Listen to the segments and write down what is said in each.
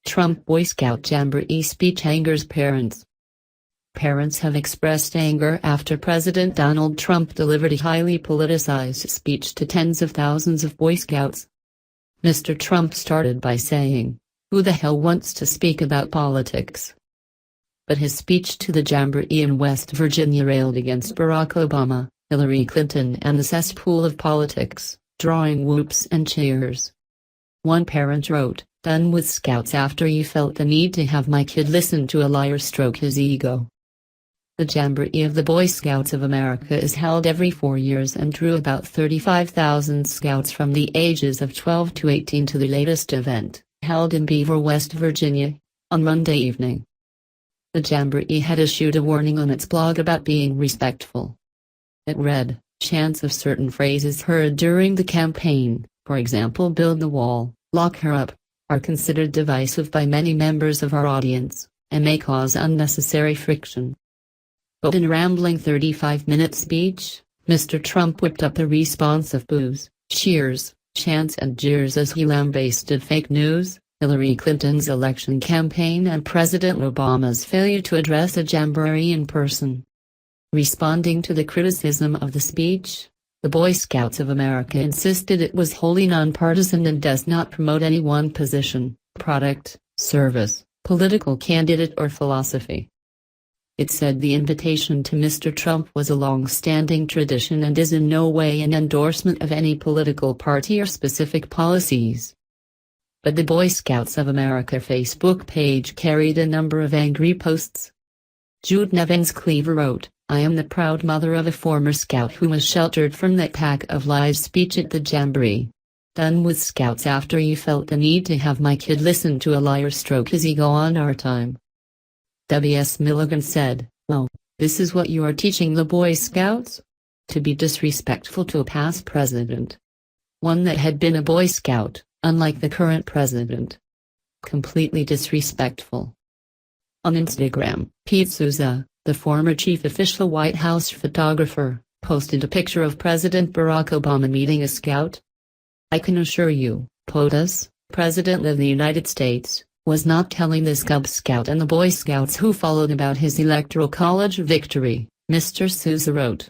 Trump Boy Scout Jamboree speech angers parents. Parents have expressed anger after President Donald Trump delivered a highly politicized speech to tens of thousands of Boy Scouts. Mr. Trump started by saying, "Who the hell wants to speak about politics?" But his speech to the Jamboree in West Virginia railed against Barack Obama, Hillary Clinton and the cesspool of politics, drawing whoops and cheers. One parent wrote, "Done with Scouts after you felt the need to have my kid listen to a liar stroke his ego." The Jamboree of the Boy Scouts of America is held every 4 years and drew about 35,000 Scouts from the ages of 12 to 18 to the latest event, held in Beaver, West Virginia, on Monday evening. The Jamboree had issued a warning on its blog about being respectful. It read, "Chants of certain phrases heard during the campaign, for example build the wall, lock her up, are considered divisive by many members of our audience, and may cause unnecessary friction." But in a rambling 35-minute speech, Mr. Trump whipped up a response of boos, cheers, chants and jeers as he lambasted fake news, Hillary Clinton's election campaign and President Obama's failure to address a Jamboree in person. Responding to the criticism of the speech, the Boy Scouts of America insisted it was wholly nonpartisan and does not promote any one position, product, service, political candidate or philosophy. It said the invitation to Mr. Trump was a long-standing tradition and is in no way an endorsement of any political party or specific policies. But the Boy Scouts of America Facebook page carried a number of angry posts. Jude Nevins Cleaver wrote, "I am the proud mother of a former Scout who was sheltered from that pack of lies speech at the Jamboree. Done with Scouts after you felt the need to have my kid listen to a liar stroke his ego on our time." W.S. Milligan said, "Oh, this is what you are teaching the Boy Scouts? To be disrespectful to a past president. One that had been a Boy Scout, unlike the current president. Completely disrespectful." On Instagram, Pete Souza, the former chief official White House photographer, posted a picture of President Barack Obama meeting a Scout. "I can assure you, POTUS, President of the United States, was not telling this Cub Scout and the Boy Scouts who followed about his electoral college victory," Mr. Souza wrote.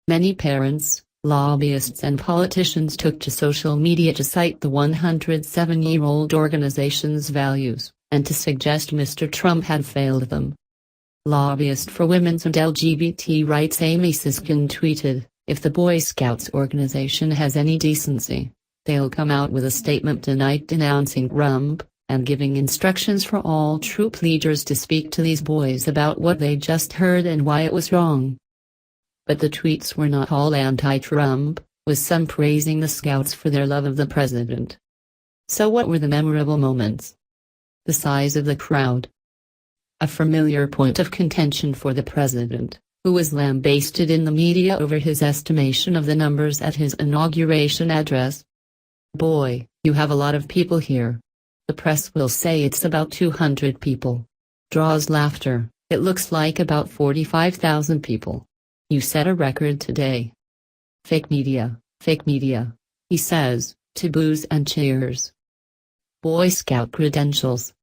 Many parents, lobbyists and politicians took to social media to cite the 107-year-old organization's values, and to suggest Mr. Trump had failed them. Lobbyist for women's and LGBT rights Amy Siskin tweeted, "If the Boy Scouts organization has any decency, they'll come out with a statement tonight denouncing Trump, and giving instructions for all troop leaders to speak to these boys about what they just heard and why it was wrong." But the tweets were not all anti-Trump, with some praising the Scouts for their love of the president. So what were the memorable moments? The size of the crowd. A familiar point of contention for the president, who was lambasted in the media over his estimation of the numbers at his inauguration address. "Boy, you have a lot of people here. The press will say it's about 200 people." Draws laughter, "It looks like about 45,000 people. You set a record today." Fake media, he says, to boos and cheers. Boy Scout credentials.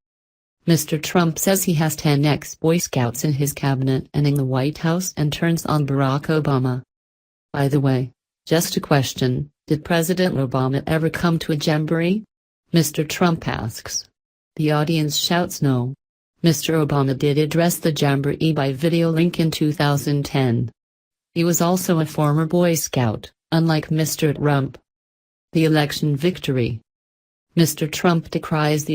Mr. Trump says he has 10 ex-Boy Scouts in his cabinet and in the White House and turns on Barack Obama. By the way, just a question, did President Obama ever come to a Jamboree? Mr. Trump asks. The audience shouts no. Mr. Obama did address the Jamboree by video link in 2010. He was also a former Boy Scout, unlike Mr. Trump. The election victory. Mr. Trump decries the